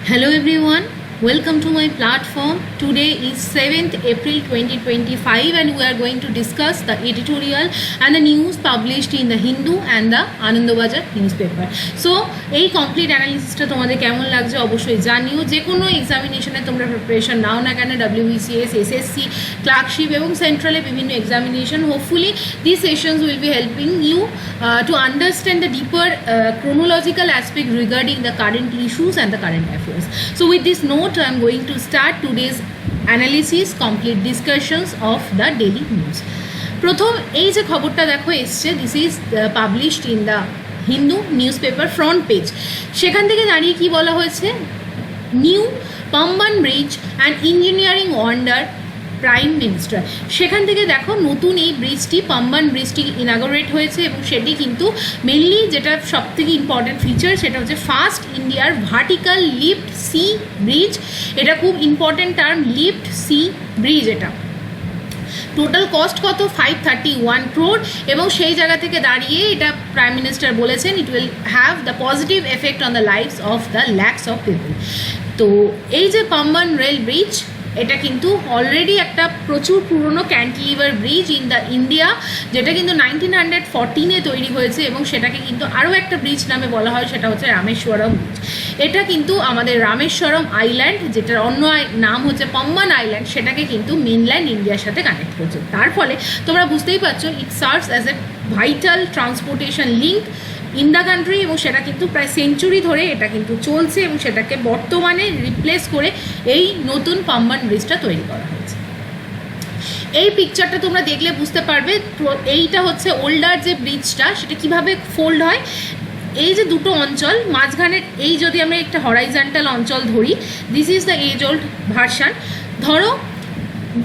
Hello everyone, welcome to my platform. Today is 7th April 2025 and we are going to discuss the editorial and the news published in the Hindu and the Anandabazar newspaper. So, এই complete অ্যানালিসিসটা তোমাদের কেমন লাগছে অবশ্যই জানিও। যে কোনো এক্সামিনেশনে তোমরা preparation নাও না কেন, WBCS, SSC, ক্লার্কশিপ এবং সেন্ট্রালে বিভিন্ন examination, hopefully this sessions will be helping you to understand the deeper chronological aspect regarding the current issues and the current affairs. So with this note, I am going to start today's analysis, complete discussions of the daily news. প্রথম এই যে খবরটা দেখো এসছে, this is published in the Hindu newspaper front page. সেখান থেকে দাঁড়িয়ে কি বলা হয়েছে, new Pamban bridge and engineering wonder prime minister. সেখান থেকে দেখো নতুন এই ব্রিজটি, পাম্বান ব্রিজটি ইনাগোরেট হয়েছে এবং সেটি কিন্তু মেনলি যেটা সবথেকে ইম্পর্টেন্ট ফিচার সেটা হচ্ছে ফার্স্ট ইন্ডিয়ার ভার্টিক্যাল লিফট সি ব্রিজ। এটা খুব important term, lift sea bridge. এটা টোটাল কস্ট কত, 531 crore, এবং সেই জায়গা থেকে দাঁড়িয়ে এটা প্রাইম মিনিস্টার বলেছেন it will have the positive effect on the lifes of the lakhs of people. তো এই যে পাম্বান রেল ব্রিজ, এটা কিন্তু অলরেডি একটা প্রচুর পুরনো cantilever bridge in the India, যেটা কিন্তু 1914-এ তৈরি হয়েছে এবং সেটাকে কিন্তু আরও একটা ব্রিজ নামে বলা হয়, সেটা হচ্ছে রামেশ্বরম ব্রিজ। এটা কিন্তু আমাদের রামেশ্বরম আইল্যান্ড, যেটার অন্য নাম হচ্ছে পাম্বান আইল্যান্ড, সেটাকে কিন্তু মেনল্যান্ড ইন্ডিয়ার সাথে কানেক্ট করছে। তার ফলে তোমরা বুঝতেই পারছো ইট serves as A vital transportation link in the country, এবং সেটা কিন্তু প্রায় সেঞ্চুরি ধরে এটা কিন্তু চলছে এবং সেটাকে বর্তমানে রিপ্লেস করে এই নতুন পাম্বান ব্রিজটা তৈরি করা হয়েছে। এই পিকচারটা তোমরা দেখলে বুঝতে পারবে, এইটা হচ্ছে ওল্ডার যে ব্রিজটা সেটা কিভাবে ফোল্ড হয়। এই যে দুটো অঞ্চল মাঝখানে, এই যদি আমরা একটা হরাইজন্টাল অঞ্চল ধরি, this is the age old version. ধরো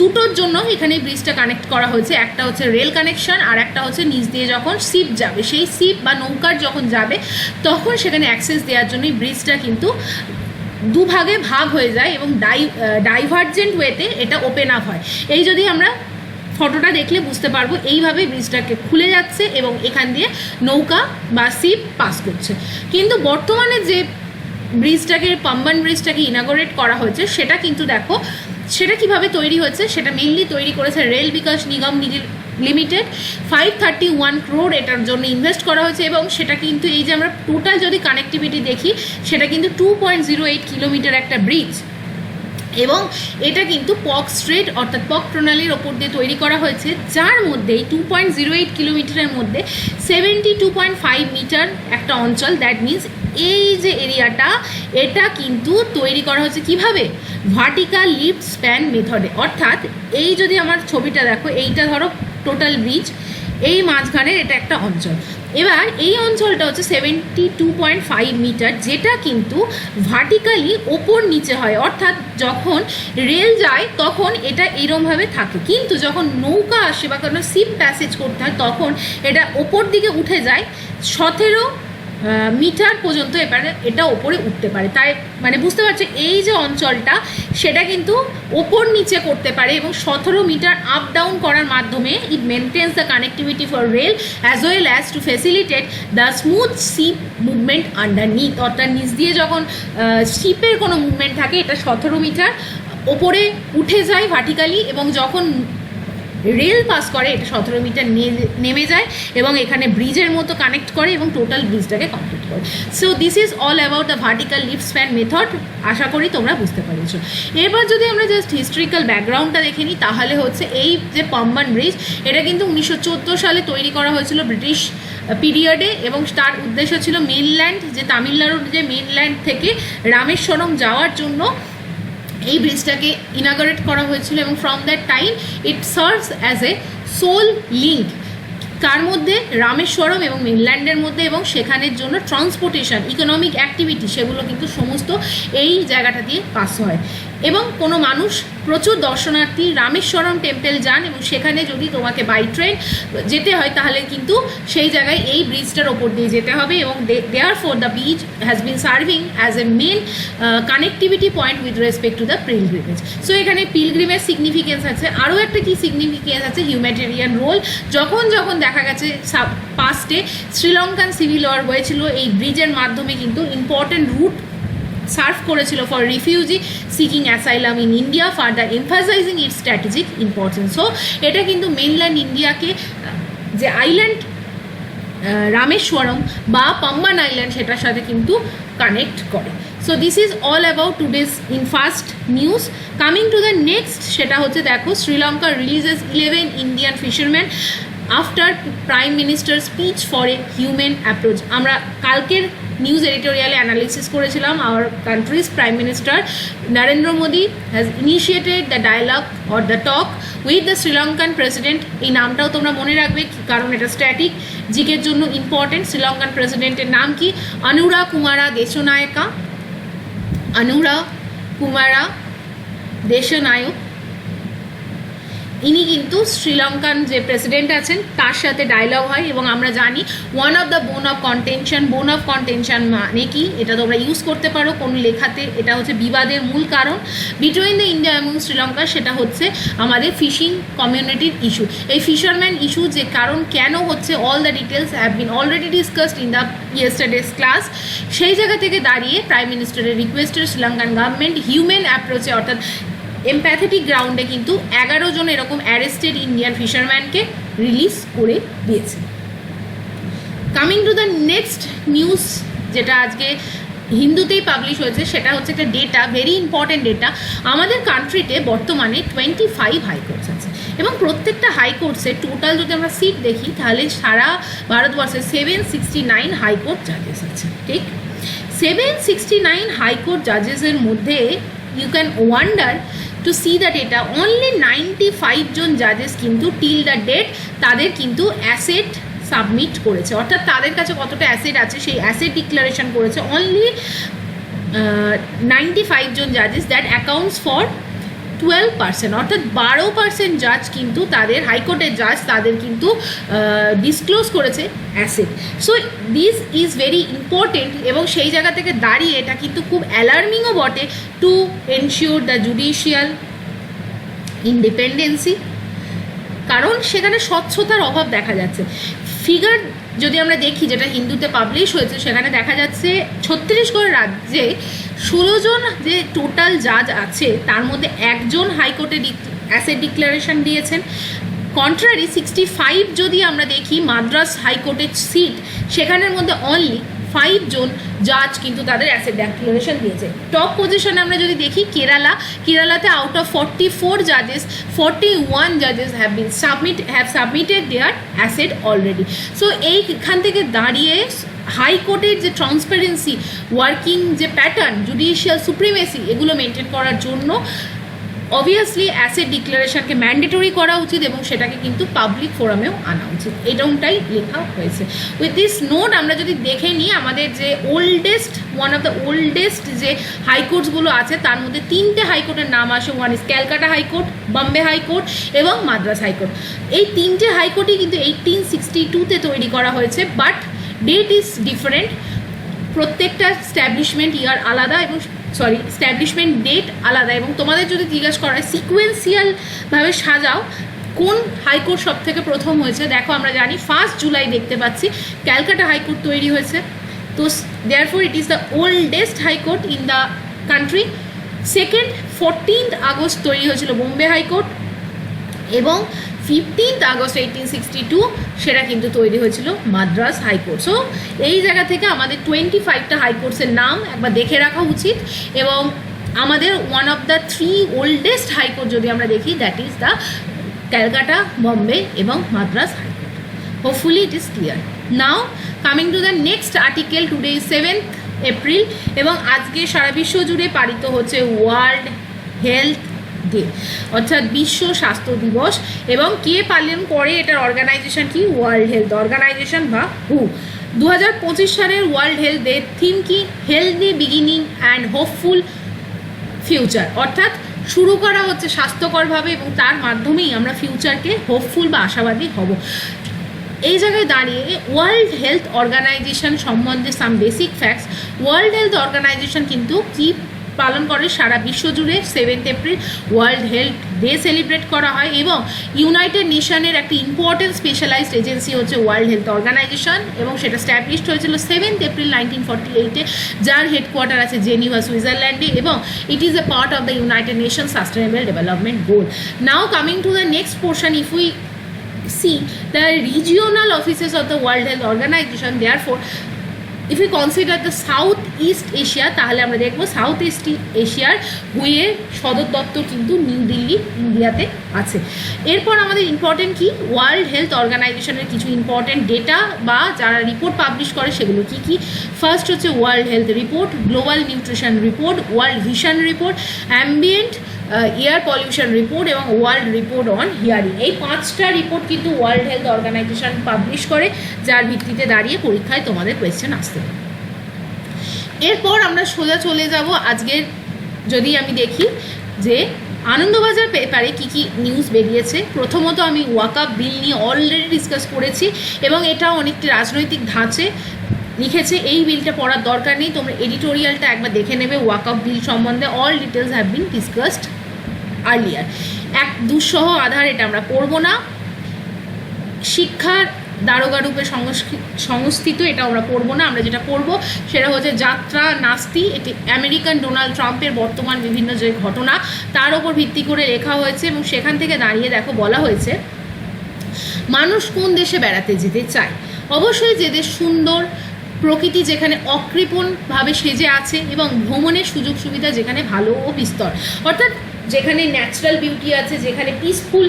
দুটোর জন্য এখানে ব্রিজটা কানেক্ট করা হয়েছে, একটা হচ্ছে রেল কানেকশন আর একটা হচ্ছে নিচ দিয়ে যখন শিপ যাবে, সেই শিপ বা নৌকার যখন যাবে তখন সেখানে অ্যাক্সেস দেওয়ার জন্য ব্রিজটা কিন্তু দুভাগে ভাগ হয়ে যায় এবং ডাইভার্জেন্ট ওয়েতে এটা ওপেন আপ হয়। এই যদি আমরা ফটোটা দেখলে বুঝতে পারবো, এইভাবে ব্রিজটাকে খুলে যাচ্ছে এবং এখান দিয়ে নৌকা বা শিপ পাস করছে। কিন্তু বর্তমানে যে ব্রিজটাকে, পাম্বান ব্রিজটাকে ইনাগোরেট করা হয়েছে, সেটা কিন্তু দেখো সেটা কিভাবে তৈরি হয়েছে, সেটা মেনলি তৈরি করেছে rail Vikas Nigam limited. 531 crore এটার জন্য ইনভেস্ট করা হয়েছে এবং সেটা কিন্তু এই যে আমরা টোটাল যদি কানেক্টিভিটি দেখি, সেটা কিন্তু 2.08 কিলোমিটার একটা ব্রিজ, এবং এটা কিন্তু পক স্ট্রেট অর্থাৎ পক প্রণালীর ওপর দিয়ে তৈরি করা হয়েছে, যার মধ্যে 2.08 কিলোমিটারের মধ্যে 72.5 মিটার একটা অঞ্চল। দ্যাট মিনস এই যে এরিয়াটা, এটা কিন্তু তৈরি করা হয়েছে কিভাবে, ভার্টিক্যাল লিফট স্প্যান মেথডে। অর্থাৎ এই যদি আমার ছবিটা দেখো, এইটা ধরো টোটাল ব্রিজ, এই মাঝখানের এটা একটা অঞ্চল। এবার এই অঞ্চলটা হচ্ছে 72.5 মিটার, যেটা কিন্তু ভার্টিক্যালি ওপর নিচে হয়। অর্থাৎ যখন রেল যায় তখন এটা এরমভাবে থাকে, কিন্তু যখন নৌকা আসে বা কোনো শিপ প্যাসেজ করতে হয় তখন এটা ওপর দিকে উঠে যায় 17 মিটার পর্যন্ত। এবারে এটা ওপরে উঠতে পারে। তাই মানে বুঝতে পারছো এই যে অঞ্চলটা সেটা কিন্তু ওপর নিচে করতে পারে এবং 17 মিটার আপ ডাউন করার মাধ্যমে it maintains the connectivity for rail as well as to facilitate the smooth ship movement underneath. অর্থাৎ নিচ দিয়ে যখন শিপের কোনো মুভমেন্ট থাকে, এটা 17 মিটার ওপরে উঠে যায় ভার্টিক্যালি, এবং যখন রেল পাস করে এটা 17 মিটার নেমে যায় এবং এখানে ব্রিজের মতো কানেক্ট করে এবং টোটাল ব্রিজটাকে কমপ্লিট করে। So this is all about the vertical lift span method. আশা করি তোমরা বুঝতে পেরেছো। এবার যদি আমরা জাস্ট হিস্ট্রিক্যাল ব্যাকগ্রাউন্ডটা দেখে নিই, তাহলে হচ্ছে এই যে পাম্বান ব্রিজ, এটা কিন্তু 1914 সালে তৈরি করা হয়েছিল ব্রিটিশ পিরিয়ডে, এবং তার উদ্দেশ্য ছিল মেনল্যান্ড, যে তামিলনাড়ুর যে মেনল্যান্ড থেকে রামেশ্বরম যাওয়ার জন্য এই ব্রিজটাকে ইনাগোরেট করা হয়েছিল। এবং from that time it serves as a sole link, কার মধ্যে, রামেশ্বরম এবং মেনল্যান্ডের মধ্যে, এবং সেখানের জন্য ট্রান্সপোর্টেশন, ইকোনমিক অ্যাক্টিভিটি, সেগুলো কিন্তু সমস্ত এই জায়গাটা দিয়ে পাস হয়। এবং কোনো মানুষ, প্রচুর দর্শনার্থী রামেশ্বরম টেম্পল যান এবং সেখানে যদি তোমাকে বাই ট্রেন যেতে হয় তাহলে কিন্তু সেই জায়গায় এই ব্রিজটার ওপর দিয়ে যেতে হবে, এবং therefore the bridge has been serving as a main connectivity point with respect to the pilgrimage. So এখানে পিলগ্রিমেজ সিগনিফিকেন্স আছে। আরও একটা কি সিগনিফিকেন্স আছে, হিউম্যানিটেরিয়ান রোল। যখন দেখা গেছে পাস্টে শ্রীলঙ্কান সিভিল ওয়ার হয়েছিল, এই ব্রিজের মাধ্যমে কিন্তু ইম্পর্টেন্ট রুট সার্ভ করেছিল for refugee seeking asylum in India further emphasising it's strategic importance. So এটা কিন্তু মেনল্যান্ড ইন্ডিয়াকে যে আইল্যান্ড রামেশ্বরম বা পাম্বান আইল্যান্ড সেটার সাথে কিন্তু কানেক্ট করে। So this is all about today's in first news. Coming to the next, সেটা হচ্ছে দেখো Sri Lanka releases 11 Indian fisherman after prime minister speech for a human approach. আমরা কালকের নিউজ এডিটোরিয়ালে অ্যানালিসিস করেছিলাম our country's prime minister Narendra Modi has initiated the dialogue or the talk with the Sri Lankan president. এই নামটাও তোমরা মনে রাখবে কারণ এটা স্ট্যাটিক জিকের জন্য ইম্পর্টেন্ট। শ্রীলঙ্কান প্রেসিডেন্টের নাম কি? অনুরা কুমারা দেশনায়কা। অনুরা কুমারা দেশনায়ক, ইনি কিন্তু শ্রীলঙ্কান যে প্রেসিডেন্ট আছেন তার সাথে ডায়লগ হয় এবং আমরা জানি one of the bone of contention মানে কি এটা তোমরা ইউজ করতে পারো কোন লেখাতে। এটা হচ্ছে বিবাদের মূল কারণ বিটুইন দ্য ইন্ডিয়া এবং শ্রীলঙ্কা, সেটা হচ্ছে আমাদের ফিশিং কমিউনিটির ইস্যু। এই ফিশারম্যান ইস্যু যে কারণ কেন হচ্ছে, all the details have been already discussed in the ইয়েস্টারডেজ class. সেই জায়গা থেকে দাঁড়িয়ে প্রাইম মিনিস্টারের রিকোয়েস্টের শ্রীলঙ্কান গভর্নমেন্ট হিউম্যান অ্যাপ্রোচে অর্থাৎ এমপ্যাথেটিক গ্রাউন্ডে কিন্তু 11 জন এরকম অ্যারেস্টেড ইন্ডিয়ান ফিশারম্যানকে রিলিজ করে দিয়েছে। Coming to the next news, যেটা আজকে হিন্দুতেই পাবলিশ হয়েছে, সেটা হচ্ছে একটা ডেটা, ভেরি ইম্পর্টেন্ট ডেটা। আমাদের কান্ট্রিতে বর্তমানে 25 হাইকোর্টস আছে এবং প্রত্যেকটা হাইকোর্টসের টোটাল যদি আমরা সিট দেখি তাহলে সারা ভারতবর্ষে 769 হাইকোর্ট জাজেস আছে। ঠিক, 769 হাইকোর্ট জাজেসের মধ্যে you can wonder to see the data, only 95 জন জাজেস কিন্তু টিল দ্য ডেট তাদের কিন্তু অ্যাসেট সাবমিট করেছে, অর্থাৎ তাদের কাছে কতটা অ্যাসেট আছে সেই অ্যাসেট ডিক্লারেশন করেছে। অনলি 95 জন জাজেস, দ্যাট অ্যাকাউন্টস ফর 12%, অর্থাৎ 12% জাজ কিন্তু তাদের হাইকোর্টের জাজ তাদের কিন্তু ডিসক্লোজ করেছে asset. So this is very important এবং সেই জায়গা থেকে দাঁড়িয়ে এটা কিন্তু খুব অ্যালার্মিংও বটে to ensure the judicial independency, কারণ সেখানে স্বচ্ছতার অভাব দেখা যাচ্ছে। ফিগার যদি আমরা দেখি যেটা হিন্দুতে পাবলিশ হয়েছে, সেখানে দেখা যাচ্ছে ছত্তিশগড় রাজ্যে 16 জন যে টোটাল জাজ আছে তার মধ্যে একজন হাইকোর্টে অ্যাসেট ডিক্লারেশন দিয়েছেন। কন্ট্রারি 65 যদি আমরা দেখি মাদ্রাস হাইকোর্টের সিট, সেখানের মধ্যে অনলি 5 জন জাজ কিন্তু তাদের অ্যাসেট ডিক্লারেশন দিয়েছে। টপ পজিশনে আমরা যদি দেখি কেরালাতে আউট অফ 44 জাজেস 41 জাজেস have submitted their asset already. So এইখান থেকে দাঁড়িয়ে হাইকোর্টের যে ট্রান্সপারেন্সি, ওয়ার্কিং যে প্যাটার্ন, জুডিশিয়াল সুপ্রিমেসি, এগুলো মেনটেন করার জন্য অবভিয়াসলি অ্যাসেট ডিক্লারেশনকে ম্যান্ডেটরি করা উচিত এবং সেটাকে কিন্তু পাবলিক ফোরামেও আনা উচিত, এরকমটাই লেখা হয়েছে। উইথ দিস নোট আমরা যদি দেখে নিই আমাদের যে ওয়ান অফ দ্য ওল্ডেস্ট যে হাইকোর্টসগুলো আছে তার মধ্যে 3টে হাইকোর্টের নাম আসে। One is Calcutta high court, Bombay high court এবং মাদ্রাস হাইকোর্ট। এই 3টে হাইকোর্টই কিন্তু 1862-তে তৈরি করা হয়েছে, বাট ডেট ইজ ডিফারেন্ট। প্রত্যেকটা স্ট্যাবলিশমেন্ট ইয়ার আলাদা এবং স্ট্যাবলিশমেন্ট ডেট আলাদা, এবং তোমাদের যদি জিজ্ঞাসা করা হয় সিকোয়েন্সিয়ালভাবে সাজাও কোন হাইকোর্ট সব থেকে প্রথম হয়েছে, দেখো আমরা জানি 1 জুলাই দেখতে পাচ্ছি ক্যালকাটা হাইকোর্ট তৈরি হয়েছে। তো therefore it is the oldest high court in the country. Second 14th August তৈরি হয়েছিল বোম্বে হাইকোর্ট এবং 15th আগস্ট 1862 সেটা কিন্তু তৈরি হয়েছিল মাদ্রাস হাইকোর্ট। সো এই জায়গা থেকে আমাদের 25টা হাইকোর্টসের নাম একবার দেখে রাখা উচিত এবং আমাদের one of the 3 oldest high court যদি আমরা দেখি, that is the Calcutta, Bombay এবং Madras high court. Hopefully it is clear. Now coming to the next article, today is 7th April এবং আজকে সারা বিশ্ব জুড়ে পালিত হচ্ছে ওয়ার্ল্ড হেলথ ডে, অর্থাৎ বিশ্ব স্বাস্থ্য দিবস। এবং কে পালন করে এটার অর্গানাইজেশন কি? ওয়ার্ল্ড হেলথ অর্গানাইজেশন বা হু। 2025 সালের ওয়ার্ল্ড হেলথ ডে থিম কি? Healthy beginning and hopeful future, অর্থাৎ শুরু করা হচ্ছে স্বাস্থ্যকরভাবে এবং তার মাধ্যমেই আমরা ফিউচারকে হোপফুল বা আশাবাদী হব। এই জায়গায় দাঁড়িয়ে ওয়ার্ল্ড হেলথ অর্গানাইজেশন সম্বন্ধে some basic facts. World health Organization কিন্তু কি পালন করে সারা বিশ্ব জুড়ে। 7 April World health Day celebrate করা হয় এবং ইউনাইটেড নেশনের একটি ইম্পর্টেন্ট স্পেশালাইজড এজেন্সি হচ্ছে ওয়ার্ল্ড হেলথ অর্গানাইজেশন এবং সেটা স্ট্যাবলিশড হয়েছিল 7 এপ্রিল 1948-এ, যার হেডকোয়ার্টার আছে জেনিভা, সুইজারল্যান্ডে, এবং it is a part of the United nation sustainable development goal. Now coming to the next portion, if we see the regional offices of the World Health Organization, therefore if we consider the south east Asia, তাহলে আমরা দেখবো south east এশিয়ার হুয়ের সদর দপ্তর কিন্তু new Delhi, ইন্ডিয়াতে আছে। এরপর আমাদের ইম্পর্টেন্ট কি, ওয়ার্ল্ড হেলথ অর্গানাইজেশনের কিছু ইম্পর্টেন্ট ডেটা বা যারা রিপোর্ট পাবলিশ করে সেগুলো কি কি। ফার্স্ট হচ্ছে World health report, global nutrition report, world vision report, ambient air pollution report এবং ওয়ার্ল্ড রিপোর্ট অন হিয়ারিং। এই 5টা রিপোর্ট কিন্তু ওয়ার্ল্ড হেলথ অর্গানাইজেশন পাবলিশ করে, যার ভিত্তিতে দাঁড়িয়ে পরীক্ষায় তোমাদের কোয়েশ্চেন আসতে পারে। এরপর আমরা সোজা চলে যাব আজকের, যদি আমি দেখি যে আনন্দবাজার পেপারে কি কি নিউজ বেরিয়েছে। প্রথমত আমি ওয়াকআপ বিল নিয়ে অলরেডি ডিসকাস করেছি এবং এটা অনেকটি রাজনৈতিক ধাঁচে লিখেছে। এই বিলটা পড়ার দরকার নেই, তোমরা এডিটোরিয়ালটা একবার দেখে নেবে ওয়াকআপ বিল সম্বন্ধে। All details have been discussed earlier. এক দুঃসহ আধার এটা আমরা পড়বো না। শিক্ষার দারোগা রূপে সংস্থিত এটা আমরা পড়বো না। আমরা যেটা পড়বো সেটা হচ্ছে যাত্রা নাস্তি, এটি আমেরিকান ডোনাল্ড ট্রাম্পের বর্তমান বিভিন্ন যে ঘটনা তার ওপর ভিত্তি করে লেখা হয়েছে এবং সেখান থেকে দাঁড়িয়ে দেখো বলা হয়েছে মানুষ কোন দেশে বেড়াতে যেতে চায়। অবশ্যই যে দেশ সুন্দর, প্রকৃতি যেখানে অকৃপণভাবে সেজে আছে এবং ভ্রমণের সুযোগ সুবিধা যেখানে ভালো ও বিস্তর, অর্থাৎ যেখানে ন্যাচারাল বিউটি আছে, যেখানে পিসফুল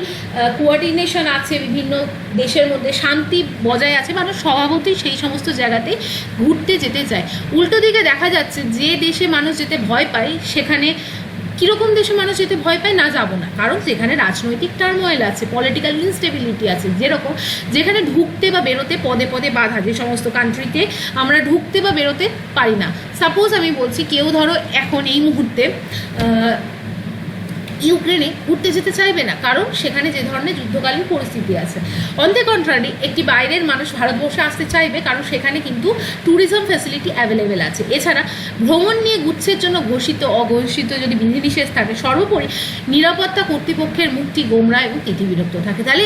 কোঅর্ডিনেশন আছে, বিভিন্ন দেশের মধ্যে শান্তি বজায় আছে, মানুষ স্বভাবতই সেই সমস্ত জায়গাতে ঘুরতে যেতে চায়। উল্টো দিকে দেখা যাচ্ছে যে দেশে মানুষ যেতে ভয় পায়, সেখানে কীরকম দেশে মানুষ যেতে ভয় পায় না, যাব না, কারণ সেখানে রাজনৈতিক টার্মোয়েল আছে, পলিটিক্যাল ইনস্টেবিলিটি আছে, যেরকম যেখানে ঢুকতে বা বেরোতে পদে পদে বাধা, যে সমস্ত কান্ট্রিতে আমরা ঢুকতে বা বেরোতে পারি না। সাপোজ আমি বলছি কেউ ধরো এখন এই মুহূর্তে ইউক্রেনে ঘুরতে যেতে চাইবে না, কারণ সেখানে যে ধরনের যুদ্ধকালীন পরিস্থিতি আছে। অন দ্য কন্ট্রারি একটি বাইরের মানুষ ভারতবর্ষে আসতে চাইবে, কারণ সেখানে কিন্তু ট্যুরিজম ফ্যাসিলিটি অ্যাভেলেবেল আছে। এছাড়া ভ্রমণ নিয়ে গুচ্ছের জন্য ঘোষিত অঘোষিত যদি বিধিনিষেধ থাকে, সর্বোপরি নিরাপত্তা কর্তৃপক্ষের মুক্তি গোমরা এবং তিতিবিরক্ত থাকে, তাহলে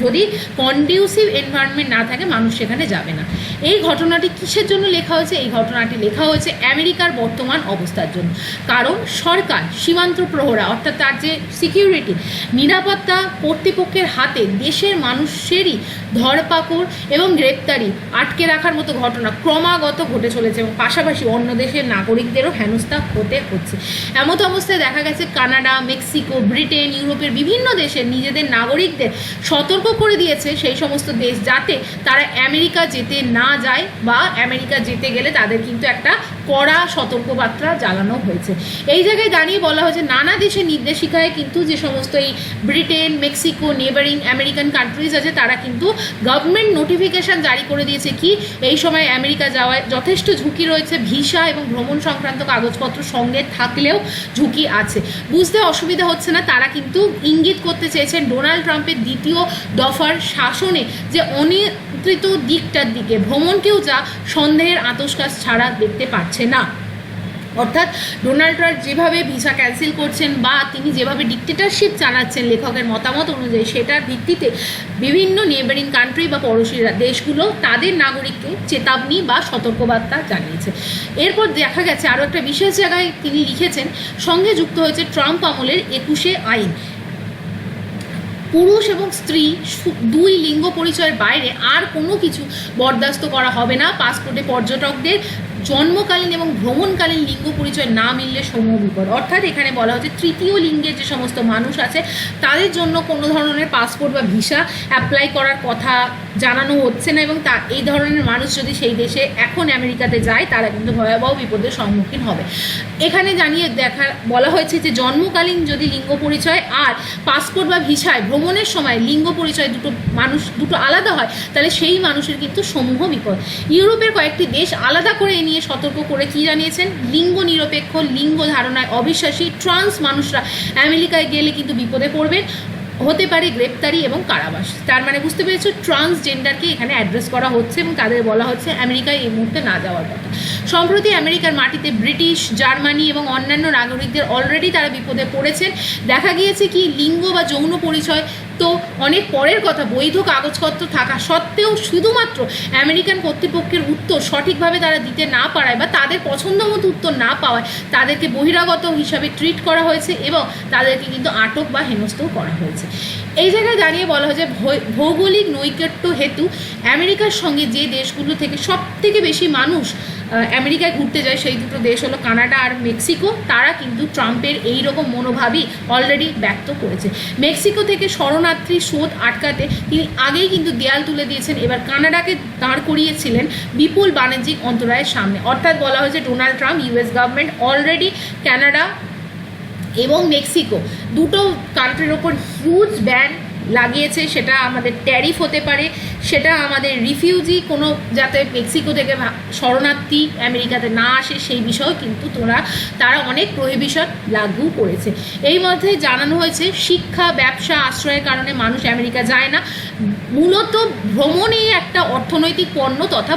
যদি কন্ডিউসিভ এনভায়রনমেন্ট না থাকে মানুষ সেখানে যাবে না। এই ঘটনাটি কিসের জন্য লেখা হয়েছে? এই ঘটনাটি লেখা হয়েছে আমেরিকার বর্তমান অবস্থার জন্য, কারণ সরকার সীমান্ত প্রহরা অর্থাৎ তার যে সিকিউরিটি নিরাপত্তা কর্তৃপক্ষের হাতে দেশের মানুষেরই ধরপাকড় এবং গ্রেপ্তারি আটকে রাখার মতো ঘটনা ক্রমাগত ঘটে চলেছে এবং পাশাপাশি অন্য দেশের নাগরিকদেরও হেনস্থা হতে হচ্ছে। এমত অবস্থায় দেখা গেছে কানাডা, মেক্সিকো, ব্রিটেন, ইউরোপের বিভিন্ন দেশের নিজেদের নাগরিকদের সতর্ক করে দিয়েছে সেই সমস্ত দেশ, যাতে তারা আমেরিকা যেতে না যায় বা আমেরিকা যেতে গেলে তাদের কিন্তু একটা কড়া সতর্কবার্তা জানানো হয়েছে। এই জায়গায় দাঁড়িয়ে বলা হয়েছে নানা দেশের নির্দেশিকায় কিন্তু যে সমস্ত এই Britain, Mexico, neighbouring American countries আছে, তারা কিন্তু গভর্নমেন্ট নোটিফিকেশান জারি করে দিয়েছে কি এই সময় আমেরিকা যাওয়ায় যথেষ্ট ঝুঁকি রয়েছে, ভিসা এবং ভ্রমণ সংক্রান্ত কাগজপত্র সঙ্গে থাকলেও ঝুঁকি আছে। বুঝতে অসুবিধা হচ্ছে না, তারা কিন্তু ইঙ্গিত করতে চেয়েছেন ডোনাল্ড ট্রাম্পের দ্বিতীয় দফার শাসনে যে অনিয়ন্ত্রিত দিকটার দিকে ভ্রমণকেও যা সন্দেহের আতশকাশ ছাড়া দেখতে পাচ্ছে না। অর্থাৎ ডোনাল্ড ট্রাম্প যেভাবে ভিসা ক্যান্সেল করছেন বা তিনি যেভাবে ডিক্টেটরশিপ চালাচ্ছেন লেখকের মতামত অনুযায়ী, সেটার ভিত্তিতে বিভিন্ন নেবারিং কান্ট্রি বা পড়োশী দেশগুলো তাদের নাগরিককে চেতাবনী বা সতর্কবার্তা জানিয়েছে। এরপর দেখা গেছে আরও একটা বিশেষ জায়গায় তিনি লিখেছেন সঙ্গে যুক্ত হয়েছে ট্রাম্প আমলের 21 আইন। পুরুষ এবং স্ত্রী দুই লিঙ্গ পরিচয়ের বাইরে আর কোনো কিছু বরদাস্ত করা হবে না। পাসপোর্টে পর্যটকদের জন্মকালীন এবং ভ্রমণকালীন লিঙ্গ পরিচয় না মিললে সমূহ বিপদ। অর্থাৎ এখানে বলা হচ্ছে তৃতীয় লিঙ্গের যে সমস্ত মানুষ আছে তাদের জন্য কোনো ধরনের পাসপোর্ট বা ভিসা অ্যাপ্লাই করার কথা জানানো হচ্ছে না, এবং এই ধরনের মানুষ যদি সেই দেশে এখন আমেরিকাতে যায় তারা কিন্তু ভয়াবহ বিপদের সম্মুখীন হবে। এখানে বলা হয়েছে যে জন্মকালীন যদি লিঙ্গ পরিচয় আর পাসপোর্ট বা ভিসায় ভ্রমণের সময় লিঙ্গ পরিচয় দুটো আলাদা হয়, তাহলে সেই মানুষের কিন্তু সমূহ বিপদ। ইউরোপের কয়েকটি দেশ আলাদা করে নিয়ে সতর্ক করে কি জানিয়েছেন, লিঙ্গ নিরপেক্ষ লিঙ্গ ধারণায় অবিশ্বাসী ট্রান্স মানুষরা আমেরিকায় গেলে কিন্তু বিপদে পড়বেন। হতে পারে গ্রেপ্তারি এবং কারাবাস। তার মানে বুঝতে পেরেছো, ট্রান্সজেন্ডারকে এখানে অ্যাড্রেস করা হচ্ছে এবং তাদের বলা হচ্ছে আমেরিকায় এই মুহূর্তে না যাওয়ার কথা। সম্প্রতি আমেরিকার মাটিতে ব্রিটিশ, জার্মানি এবং অন্যান্য নাগরিকদের অলরেডি তারা বিপদে পড়েছেন। দেখা গিয়েছে কি লিঙ্গ বা যৌন পরিচয় তো অনেক পরের কথা, বৈধ কাগজপত্র থাকা সত্ত্বেও শুধুমাত্র আমেরিকান কর্তৃপক্ষের উত্তর সঠিকভাবে তারা দিতে না পারায় বা তাদের পছন্দ মতো উত্তর না পাওয়ায় তাদেরকে বহিরাগত হিসাবে ট্রিট করা হয়েছে এবং তাদেরকে কিন্তু আটক বা হেনস্থও করা হয়েছে। এই জায়গায় দাঁড়িয়ে বলা হয় যে ভৌগোলিক নৈকট্য হেতু আমেরিকার সঙ্গে যে দেশগুলো থেকে সব থেকে বেশি মানুষ আমেরিকায় ঘুরতে যায় সেই দুটো দেশ হলো কানাডা আর মেক্সিকো। তারা কিন্তু ট্রাম্পের এই রকম মনোভাবই অলরেডি ব্যক্ত করেছে। মেক্সিকো থেকে শরণার্থী স্রোত আটকাতে তিনি আগেই কিন্তু দেয়াল তুলে দিয়েছেন, এবার কানাডাকে দাঁড় করিয়েছিলেন বিপুল বাণিজ্যিক অন্তরায়ের সামনে। অর্থাৎ বলা হয়েছে Donald Trump, US government already Canada এবং মেক্সিকো দুটো কান্ট্রির ওপর হিউজ ব্যান লাগিয়েছে। সেটা আমাদের ট্যারিফ হতে পারে, সেটা আমাদের রিফিউজি কোনো যাতে মেক্সিকো থেকে শরণার্থী আমেরিকাতে না আসে সেই বিষয়েও কিন্তু তারা অনেক প্রহিবিশন লাগু করেছে। এই মধ্যে জানানো হয়েছে শিক্ষা, ব্যবসা, আশ্রয়ের কারণে মানুষ আমেরিকা যায় না। মূলত ভ্রমণই একটা অর্থনৈতিক পণ্য তথা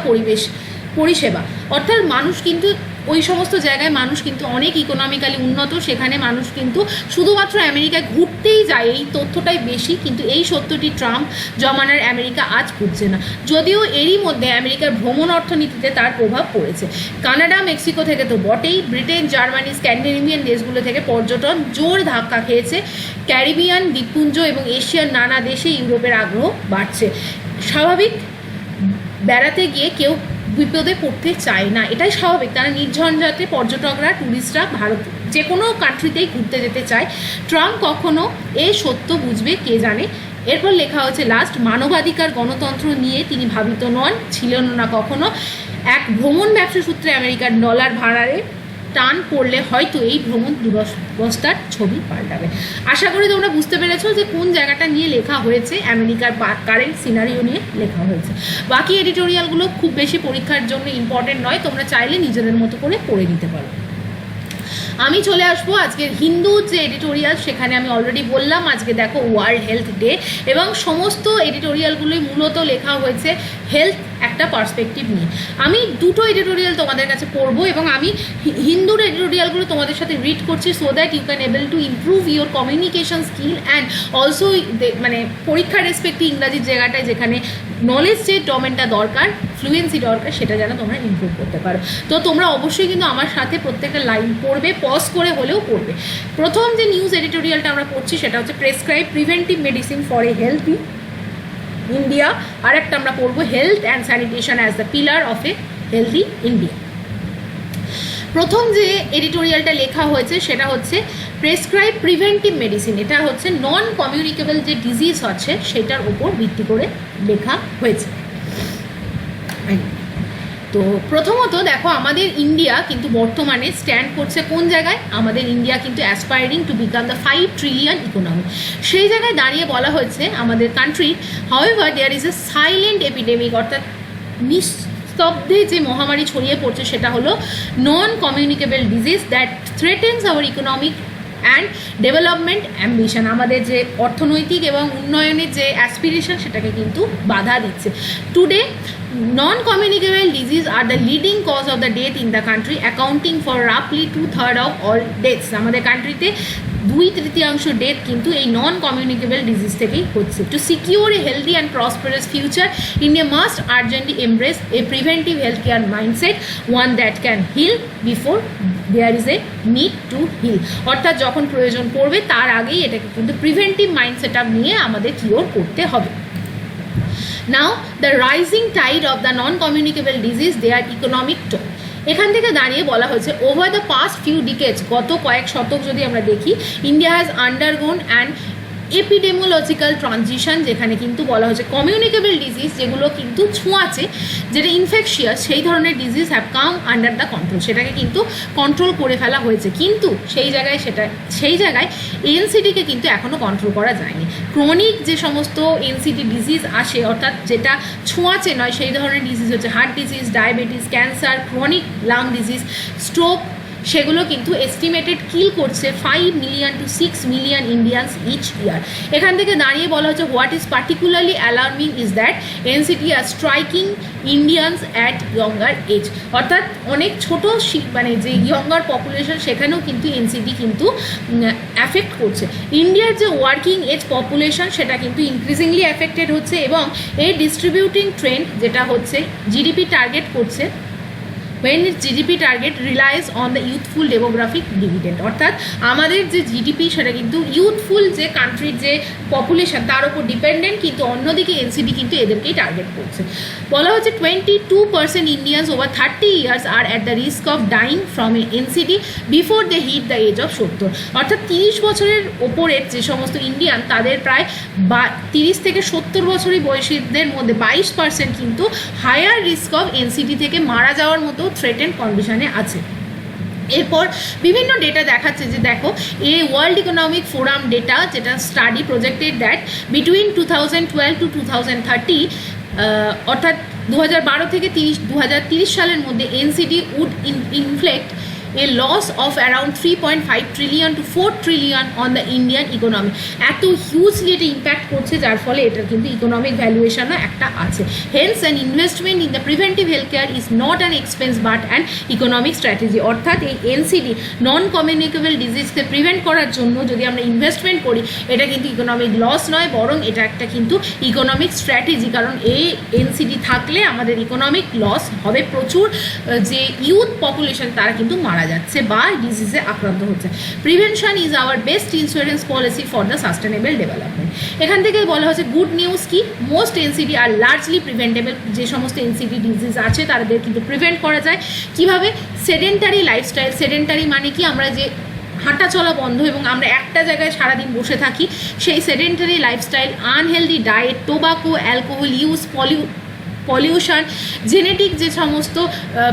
পরিষেবা। অর্থাৎ মানুষ কিন্তু ওই সমস্ত জায়গায় মানুষ কিন্তু অনেক ইকোনমিক্যালি উন্নত, সেখানে মানুষ কিন্তু শুধুমাত্র আমেরিকায় ঘুরতেই যায়, এই তথ্যটাই বেশি। কিন্তু এই সত্যটি ট্রাম্প জমানার আমেরিকা আজ বুঝছে না, যদিও এরই মধ্যে আমেরিকার ভ্রমণ অর্থনীতিতে তার প্রভাব পড়েছে। কানাডা, মেক্সিকো থেকে তো বটেই, ব্রিটেন, জার্মানি, স্ক্যান্ডিনেভিয়ান দেশগুলো থেকে পর্যটন জোর ধাক্কা খেয়েছে। ক্যারিবিয়ান দ্বীপপুঞ্জ এবং এশিয়ার নানা দেশে ইউরোপের আগ্রহ বাড়ছে। স্বাভাবিক, বেড়াতে গিয়ে কেউ বিপদে পড়তে চায় না, এটাই স্বাভাবিক। তারা নির্ঝঞ্ঝাটে পর্যটকরা, ট্যুরিস্টরা ভারত যে কোনো কান্ট্রিতেই ঘুরতে যেতে চায়। ট্রাম্প কখনো এই সত্য বুঝবে কে জানে। এরপর লেখা হচ্ছে লাস্ট, মানবাধিকার গণতন্ত্র নিয়ে তিনি ভাবিত ছিলেন না কখনো। এক ভ্রমণ ব্যবসা সূত্রে আমেরিকার ডলার ভাড়ারে টান পড়লে হয়তো এই ভ্রমণ দুরবস্থার ছবি পাল্টাবে। আশা করি তোমরা বুঝতে পেরেছো যে কোন জায়গাটা নিয়ে লেখা হয়েছে, আমেরিকার কারেন্ট সিনারিও নিয়ে লেখা হয়েছে। বাকি এডিটোরিয়ালগুলো খুব বেশি পরীক্ষার জন্য ইম্পর্টেন্ট নয়, তোমরা চাইলে নিজেদের মতো করে পড়ে নিতে পারো। আমি চলে আসবো আজকের হিন্দু যে এডিটোরিয়াল, সেখানে আমি অলরেডি বললাম আজকে দেখো ওয়ার্ল্ড হেলথ ডে এবং সমস্ত এডিটোরিয়ালগুলোই মূলত লেখা হয়েছে হেলথ একটা পার্সপেক্টিভ নিয়ে। আমি দুটো এডিটোরিয়াল তোমাদের কাছে পড়বো এবং আমি হিন্দুর এডিটোরিয়ালগুলো তোমাদের সাথে রিড করছি so that you can able to improve your communication skill and also মানে পরীক্ষার রেসপেক্টে ইংরাজির জায়গাটায় যেখানে নলেজ যে ডোমেনটা দরকার, ফ্লুয়েন্সি দরকার, সেটা যেন তোমরা ইমপ্রুভ করতে পারো। তো তোমরা অবশ্যই কিন্তু আমার সাথে প্রত্যেকটা লাইন পড়বে, পজ করে হলেও পড়বে। প্রথম যে নিউজ এডিটোরিয়ালটা আমরা পড়ছি সেটা হচ্ছে prescribe preventive medicine for a healthy India. আর একটা আমরা পড়বো health and sanitation as the pillar of a healthy India. প্রথম যে এডিটোরিয়ালটা লেখা হয়েছে সেটা হচ্ছে প্রেসক্রাইব প্রিভেন্টিভ মেডিসিন। এটা হচ্ছে নন কমিউনিকেবল যে ডিজিজ আছে সেটার উপর ভিত্তি করে লেখা হয়েছে। তো প্রথমত দেখো, আমাদের ইন্ডিয়া কিন্তু বর্তমানে স্ট্যান্ড করছে কোন জায়গায়? আমাদের ইন্ডিয়া কিন্তু aspiring to become the 5 trillion economy. সেই জায়গায় দাঁড়িয়ে বলা হয়েছে আমাদের country however there is a silent epidemic, অর্থাৎ নিস্তব্ধে যে মহামারী ছড়িয়ে পড়ছে সেটা হলো non communicable disease that threatens our economic and development ambition. আমাদের যে অর্থনৈতিক এবং উন্নয়নের যে অ্যাসপিরেশন সেটাকে কিন্তু বাধা দিচ্ছে। Today non-communicable disease are the leading cause of the death in the country, accounting for roughly 2/3 of all deaths. আমাদের কান্ট্রিতে 2/3 ডেথ কিন্তু এই নন কমিউনিকেবল ডিজিজ থেকেই হচ্ছে। To secure a healthy and prosperous future, India must urgently embrace a preventive health care mindset, one that can heal before there is a need to heal. অর্থাৎ যখন প্রয়োজন পড়বে তার আগেই এটাকে কিন্তু প্রিভেন্টিভ মাইন্ডসেট আপ নিয়ে আমাদের কিওর করতে হবে। Now the rising tide of the non-communicable disease, their economic toll. এখান থেকে দাঁড়িয়ে বলা হয়েছে over the past few decades, গত কয়েক শতক যদি আমরা দেখি, India has undergone and epidemiological transition, যেখানে কিন্তু বলা হচ্ছে কমিউনিকেবল ডিজিজ যেগুলো কিন্তু ছোঁয়াচে, যেটা ইনফেকশিয়াস, সেই ধরনের disease have come under the control, সেটাকে কিন্তু কন্ট্রোল করে ফেলা হয়েছে। কিন্তু সেই জায়গায় এনসিডিকে কিন্তু এখনও কন্ট্রোল করা যায়নি। ক্রনিক যে সমস্ত এনসিডি ডিজিজ আসে, অর্থাৎ যেটা ছোঁয়াচে নয় সেই ধরনের ডিজিজ হচ্ছে heart disease, diabetes, cancer, chronic lung disease, stroke, সেগুলো কিন্তু এস্টিমেটেড কিল করছে 5 million to 6 million Indians each year. এখান থেকে দাঁড়িয়ে বলা হচ্ছে what is particularly alarming is that NCDs are striking Indians at younger age, অর্থাৎ অনেক ছোটো মানে যে ইয়ঙ্গার পপুলেশন সেখানেও কিন্তু এনসিটি কিন্তু অ্যাফেক্ট করছে। ইন্ডিয়ার যে ওয়ার্কিং এজ পপুলেশন সেটা কিন্তু ইনক্রিজিংলি অ্যাফেক্টেড হচ্ছে এবং এই ডিস্ট্রিবিউটিং ট্রেন্ড যেটা হচ্ছে জিডিপি টার্গেট করছে when its GDP target relies on the youthful demographic dividend, অর্থাৎ আমাদের যে জিডিপি সেটা কিন্তু ইউথফুল যে কান্ট্রির যে পপুলেশন তার উপর ডিপেন্ডেন্ট, কিন্তু অন্যদিকে এনসিডি কিন্তু এদেরকেই টার্গেট করছে। বলা হচ্ছে 22% Indians over 30 years are at the risk of dying from a NCD before they hit the age of 70, অর্থাৎ 30 বছরের ওপরের যে সমস্ত ইন্ডিয়ান তাদের প্রায় 30 থেকে 70 বছরই বয়সীদের মধ্যে 22% কিন্তু হায়ার রিস্ক অফ এনসিডি থেকে মারা যাওয়ার মতো থ্রেটেন কন্ডিশনে আছে। এরপর বিভিন্ন ডেটা দেখাচ্ছে যে দেখো এই ওয়ার্ল্ড ইকোনমিক ফোরাম ডেটা যেটা study projected that between 2012 to 2030 অর্থাৎ 2012 থেকে 2030 সালের মধ্যে NCD would inflict a loss of around 3.5 trillion to 4 trillion on the Indian economy, এত হিউজলি এটা ইম্প্যাক্ট করছে যার ফলে এটার কিন্তু ইকোনমিক ভ্যালুয়েশনও একটা আছে। Hence an investment in the preventive health care is not an expense but an economic strategy, অর্থাৎ এই এনসিডি নন কমিউনিকেবল ডিজিজকে প্রিভেন্ট করার জন্য যদি আমরা ইনভেস্টমেন্ট করি এটা কিন্তু ইকোনমিক লস নয়, বরং এটা একটা কিন্তু ইকোনমিক স্ট্র্যাটেজি, কারণ এই এনসিডি থাকলে আমাদের ইকোনমিক লস হবে প্রচুর, যে ইউথ পপুলেশন তারা কিন্তু মারা যাচ্ছে বা ডিজিজে আক্রান্ত হচ্ছে। Prevention is our best insurance policy for the sustainable development. এখান থেকে বলা হচ্ছে গুড নিউজ কি, মোস্ট এনসিডি আর লার্জলি প্রিভেন্টেবল, যে সমস্ত এনসিডি ডিজিজ আছে তাদের কিন্তু প্রিভেন্ট করা যায় কিভাবে, সেডেন্টারি লাইফস্টাইল, সেডেন্টারি মানে কি আমরা যে হাঁটা চলা বন্ধ এবং আমরা একটা জায়গায় সারাদিন বসে থাকি, সেই sedentary lifestyle, unhealthy diet, tobacco, alcohol use, pollution, genetic যে সমস্ত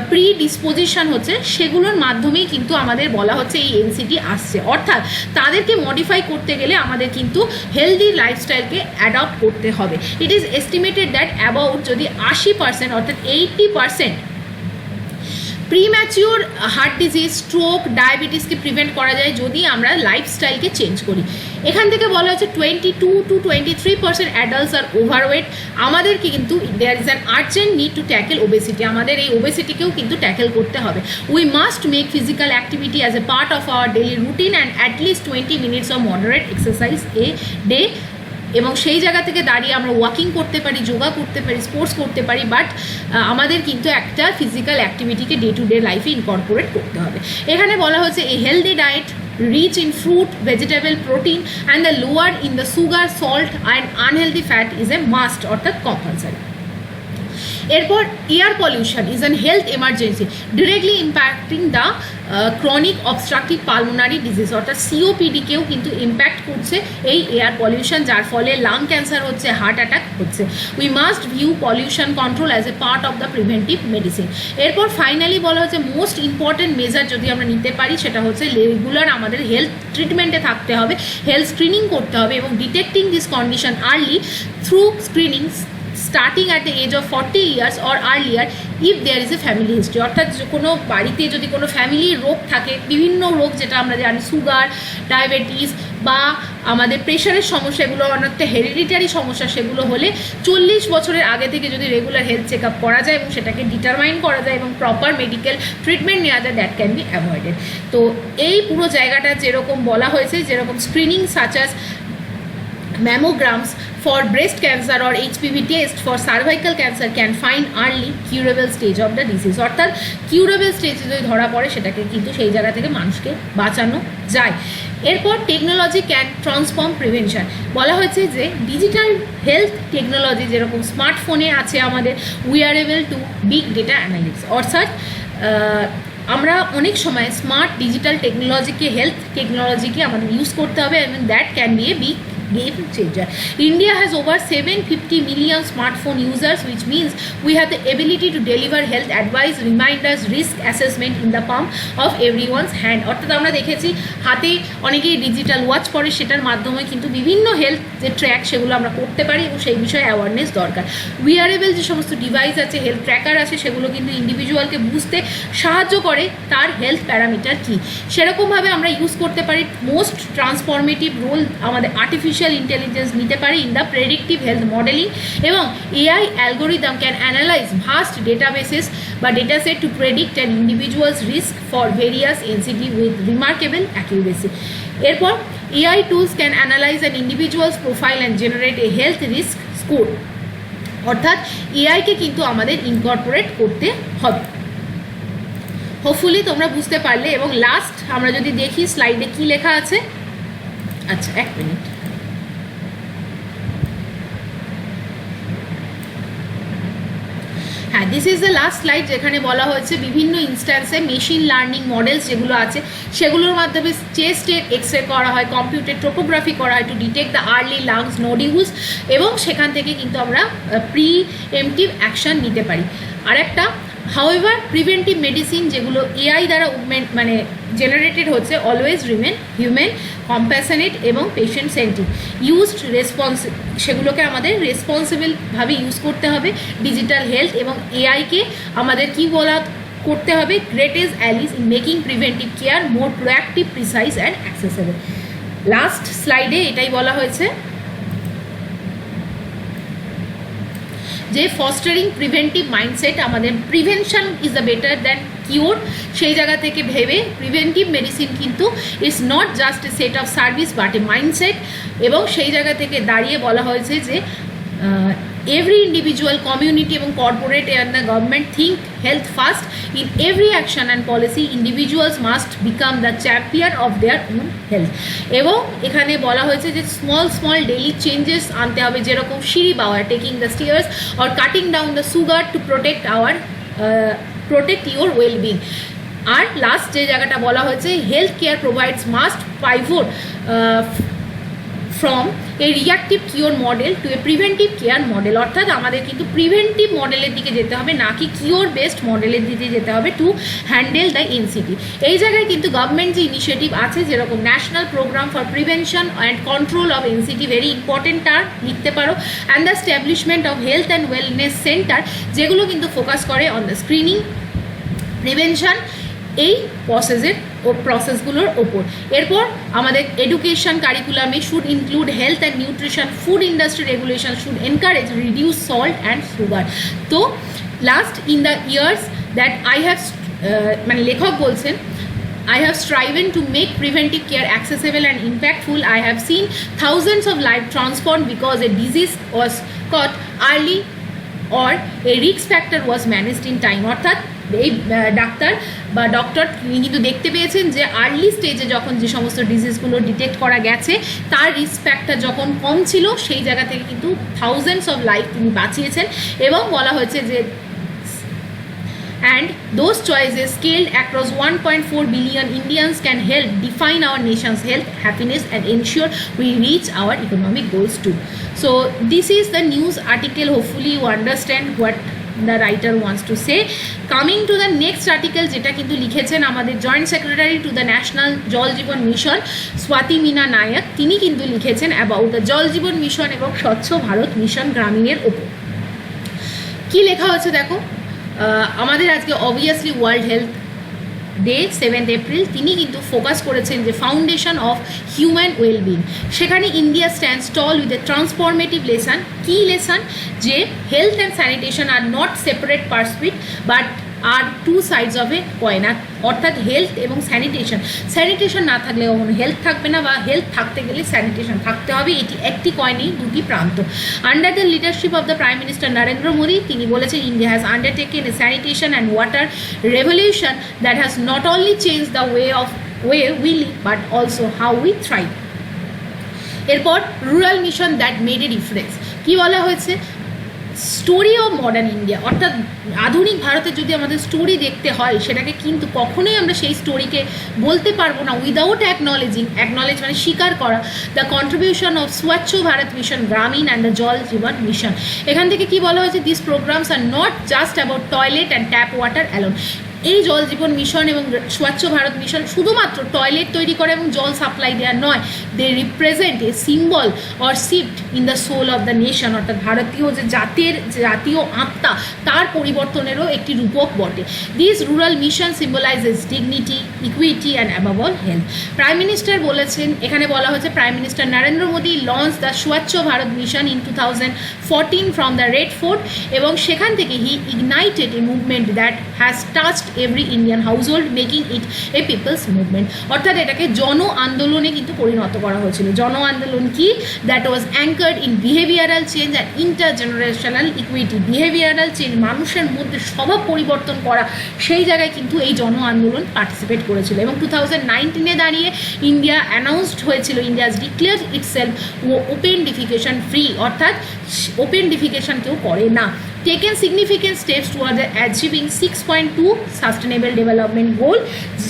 প্রি ডিসপোজিশন হচ্ছে সেগুলোর মাধ্যমেই কিন্তু আমাদের বলা হচ্ছে এই এনসিটি আসছে, অর্থাৎ তাদেরকে মডিফাই করতে গেলে আমাদের কিন্তু হেলদি লাইফস্টাইলকে অ্যাডপ্ট করতে হবে। It is estimated that about যদি 80% অর্থাৎ 80% প্রিম্যাচিওর হার্ট ডিজিজ, স্ট্রোক, ডায়াবেটিসকে প্রিভেন্ট করা যায় যদি আমরা লাইফস্টাইলকে চেঞ্জ করি। এখান থেকে বলা হচ্ছে 22 to 23% অ্যাডাল্টস আর ওভারওয়েট, আমাদেরকে কিন্তু there is an urgent need to tackle obesity, আমাদের এই ওবেসিটিকেও কিন্তু ট্যাকেল করতে হবে। We must make physical activity as a part of our daily routine and at least 20 minutes of moderate exercise a day, এবং সেই জায়গা থেকে দাঁড়িয়ে আমরা ওয়াকিং করতে পারি, যোগা করতে পারি, স্পোর্টস করতে পারি, বাট আমাদের কিন্তু একটা ফিজিক্যাল অ্যাক্টিভিটিকে ডে টু ডে লাইফে ইনকর্পোরেট করতে হবে। এখানে বলা হচ্ছে এ healthy diet rich in fruit, vegetable, protein and the lower in the sugar, salt and unhealthy fat is a must, অর্থাৎ compulsory। এরপর air pollution is an health emergency directly impacting the chronic obstructive pulmonary disease, অর্থাৎ সিওপিডিকেও কিন্তু impact করছে এই air pollution, যার ফলে lung cancer হচ্ছে, heart attack হচ্ছে। We must view pollution control as a part of the preventive medicine. এরপর finally বলা হচ্ছে মোস্ট ইম্পর্টেন্ট মেজার যদি আমরা নিতে পারি সেটা হচ্ছে রেগুলার আমাদের হেলথ ট্রিটমেন্টে থাকতে হবে, হেলথ স্ক্রিনিং করতে হবে এবং detecting this condition early through screening starting at the age of 40 years or earlier if there is a family history, অর্থাৎ কোনো বাড়িতে যদি কোনো ফ্যামিলির রোগ থাকে, বিভিন্ন রোগ যেটা আমরা জানি সুগার, ডায়াবেটিস বা আমাদের প্রেশারের সমস্যা, এগুলো অনেকটা হেরিডিটারি সমস্যা, সেগুলো হলে 40 বছরের আগে থেকে যদি রেগুলার হেলথ চেক আপ করা যায় এবং সেটাকে ডিটারমাইন করা যায় এবং প্রপার মেডিকেল ট্রিটমেন্ট নেওয়া যায়, দ্যাট ক্যান বি অ্যাভয়েডেড। তো এই পুরো জায়গাটা যেরকম বলা হয়েছে, যেরকম screening such as mammograms for breast cancer or HPV test for cervical cancer can find early curable stage of the disease, অর্থাৎ কিউরেবল স্টেজে যদি ধরা পড়ে সেটাকে কিন্তু সেই জায়গা থেকে মানুষকে বাঁচানো যায়। এরপর টেকনোলজি ক্যান ট্রান্সফর্ম প্রিভেনশন, বলা হয়েছে যে ডিজিটাল হেলথ টেকনোলজি যেরকম স্মার্টফোনে আছে আমাদের উইয়ারেবল টু বিগ ডেটা অ্যানালিটিক্স, অর্থাৎ আমরা অনেক সময় স্মার্ট ডিজিটাল টেকনোলজিকে, হেলথ টেকনোলজিকে আমাদের ইউজ করতে হবে এবং that can B a big game changer. India has over 750 million smartphone users, which means we have the ability to deliver health advice, reminders, risk assessment in the palm of everyone's hand. অর্থাৎ আমরা দেখেছি হাতে অনেকেই digital watch পরে, সেটার মাধ্যমে কিন্তু বিভিন্ন হেলথ যে ট্র্যাক সেগুলো আমরা করতে পারি এবং সেই বিষয়ে অ্যাওয়ারনেস দরকার। উইয়ারেবল যে সমস্ত ডিভাইস আছে, হেলথ ট্র্যাকার আছে, সেগুলো কিন্তু ইন্ডিভিজুয়ালকে বুঝতে সাহায্য করে তার হেলথ প্যারামিটার কী। সেরকমভাবে আমরা ইউজ করতে পারি মোস্ট ট্রান্সফরমেটিভ রোল আমাদের আর্টিফিশিয়াল ইন্টেলিজেন্স নিতে পারি in the predictive health modelling, এবং AI algorithm can analyse vast databases বা dataset to predict an individual's risk for various NCT with remarkable accuracy. এরপর AI tools can analyse an individual's profile and generate a health risk score. অর্থাৎ এআইকে কিন্তু আমাদের incorporate করতে হবে। Hopefully তোমরা বুঝতে পারলে। এবং লাস্ট আমরা যদি দেখি স্লাইডে কি লেখা আছে, আচ্ছা এক মিনিট, হ্যাঁ this is the last slide, যেখানে বলা হয়েছে বিভিন্ন ইনস্ট্যান্সে মেশিন লার্নিং মডেলস যেগুলো আছে সেগুলোর মাধ্যমে চেস্টের এক্সরে করা হয়, কম্পিউটার টোপোগ্রাফি করা হয় to detect the early lungs nodules, এবং সেখান থেকে কিন্তু আমরা প্রিএমটিভ অ্যাকশন নিতে পারি। আর একটা হাউএভার প্রিভেন্টিভ মেডিসিন যেগুলো এআই দ্বারা মানে জেনারেটেড হচ্ছে অলওয়েজ রিমেন হিউম্যান, কম্প্যাশনেট এবং পেশেন্ট সেন্ট্রিক, ইউজড সেগুলোকে আমাদের রেসপন্সিবলভাবে ইউজ করতে হবে। ডিজিটাল হেলথ এবং এআইকে আমাদের কি বলা করতে হবে, greatest Alice in making preventive care more proactive, precise and accessible. Last স্লাইডে এটাই বলা হয়েছে যে ফস্টারিং প্রিভেন্টিভ মাইন্ডসেট, আমাদের prevention is the better than cure, সেই জায়গা থেকে ভেবে প্রিভেন্টিভ মেডিসিন কিন্তু is not just a set of service but A mindset. এবং সেই জায়গা থেকে দাঁড়িয়ে বলা হয়েছে যে every individual, community এবং corporate and the government think health first. In every action and policy, individuals must become the champion of their own health. এবং এখানে বলা হয়েছে যে small daily changes আনতে হবে, যেরকম সিঁড়ি বাওয়া, taking the stairs or cutting down the sugar to protect your well-being. আর লাস্ট যে জায়গাটা বলা হয়েছে, health care providers must pivot from a reactive cure model to a preventive care model. অর্থাৎ আমাদের কিন্তু প্রিভেন্টিভ মডেলের দিকে যেতে হবে, না কি কিওর বেসড মডেলের দিকে যেতে হবে টু হ্যান্ডেল দ্য এনসিটি। এই জায়গায় কিন্তু গভর্নমেন্ট যে ইনিশিয়েটিভ আছে, যেরকম national programme for prevention and control of NCD, very important term লিখতে পারো, and the establishment of health and wellness centre, যেগুলো কিন্তু ফোকাস করে অন দ্য স্ক্রিনিং, প্রিভেনশন, এই প্রসেসগুলোর ওপর। এরপর আমাদের এডুকেশন কারিকুলামে should include health and nutrition, food industry regulation should encourage reduce salt and sugar. তো last in the years that I have, মানে লেখক বলছেন, I have striven to make preventive care accessible and impactful. I have seen thousands of lives transformed because a disease was caught early or a risk factor was managed in time. অর্থাৎ এই doctor বা doctor তিনি কিন্তু দেখতে পেয়েছেন যে early স্টেজে যখন যে সমস্ত ডিজিজগুলো ডিটেক্ট করা গেছে, তার রিস্ক ফ্যাক্টর যখন কম ছিল, সেই জায়গা থেকে কিন্তু থাউজেন্ডস অফ লাইফ তিনি বাঁচিয়েছেন। এবং বলা হয়েছে যে and those choices scaled across 1.4 billion Indians can help define our nation's health, happiness and ensure we reach our economic goals too. So this is the news article. Hopefully you understand what the writer wants to say. Coming to the next article, যেটা কিন্তু লিখেছেন আমাদের joint secretary to the national জল জীবন mission Swati Meena নায়ক, তিনি কিন্তু লিখেছেন about the জল জীবন mission এবং স্বচ্ছ ভারত মিশন গ্রামীণের ওপর। কি লেখা হচ্ছে দেখো, আমাদের আজকে obviously world health day 7th April, তিনি কিন্তু ফোকাস করেছেন যে ফাউন্ডেশন অফ হিউম্যান ওয়েলবিং। সেখানে India stands tall with a transformative lesson. কি লেসন? যে health and sanitation are not separate pursuit but are two sides of a coin. অর্থাৎ health এবং sanitation না থাকলে কখনো হেলথ থাকবে না, বা হেলথ থাকতে গেলে স্যানিটেশন থাকতে হবে। এটি একটি কয়েনই দুটি প্রান্ত। Under the leadership of the prime minister Narendra Modi, তিনি বলেছেন India has undertaken a sanitation and water revolution that has not only change the way we live but also how we thrive. এরপর rural mission that made a difference. কী বলা হয়েছে? Story of modern India, অর্থাৎ আধুনিক ভারতের যদি আমাদের story দেখতে হয় সেটাকে কিন্তু কখনোই আমরা সেই স্টোরিকে বলতে পারবো না উইদাউট অ্যাকনলেজ মানে স্বীকার করা দ্য কন্ট্রিবিউশন অফ স্বচ্ছ ভারত মিশন গ্রামীণ অ্যান্ড দ্য জল জীবন মিশন। এখান থেকে কি বলা হয়েছে, this programs are not just about toilet and tap water alone. এই জল জীবন মিশন এবং স্বচ্ছ ভারত মিশন শুধুমাত্র টয়লেট তৈরি করে এবং জল সাপ্লাই দেওয়া নয়, they represent a symbol or shift in the soul of the nation, অর্থাৎ ভারতীয় যে জাতীয় আত্মা তার পরিবর্তনেরও একটি রূপক বটে। This rural mission symbolises dignity, equity and above all health. Prime minister বলেছেন, এখানে বলা হয়েছে prime minister Narendra Modi launch the স্বচ্ছ Bharat mission in 2014 from the red fort, এবং সেখান থেকে he ignited a movement that has touched every Indian household making it a people's movement. অর্থাৎ এটাকে জন আন্দোলনে কিন্তু পরিণত করা হয়েছিল। জন আন্দোলন কি, that was anchored in behavioural change and intergenerational equity. Behavioural change, মানুষের মধ্যে স্বভাব পরিবর্তন করা, সেই জায়গায় কিন্তু এই জন আন্দোলন পার্টিসিপেট করেছিল। এবং 2019 দাঁড়িয়ে ইন্ডিয়া অ্যানাউন্সড হয়েছিল, India's declare itself open defecation free, অর্থাৎ ওপেন ডিফিকেশন কেউ করে না। taken significant steps towards achieving 6.2 sustainable development goal।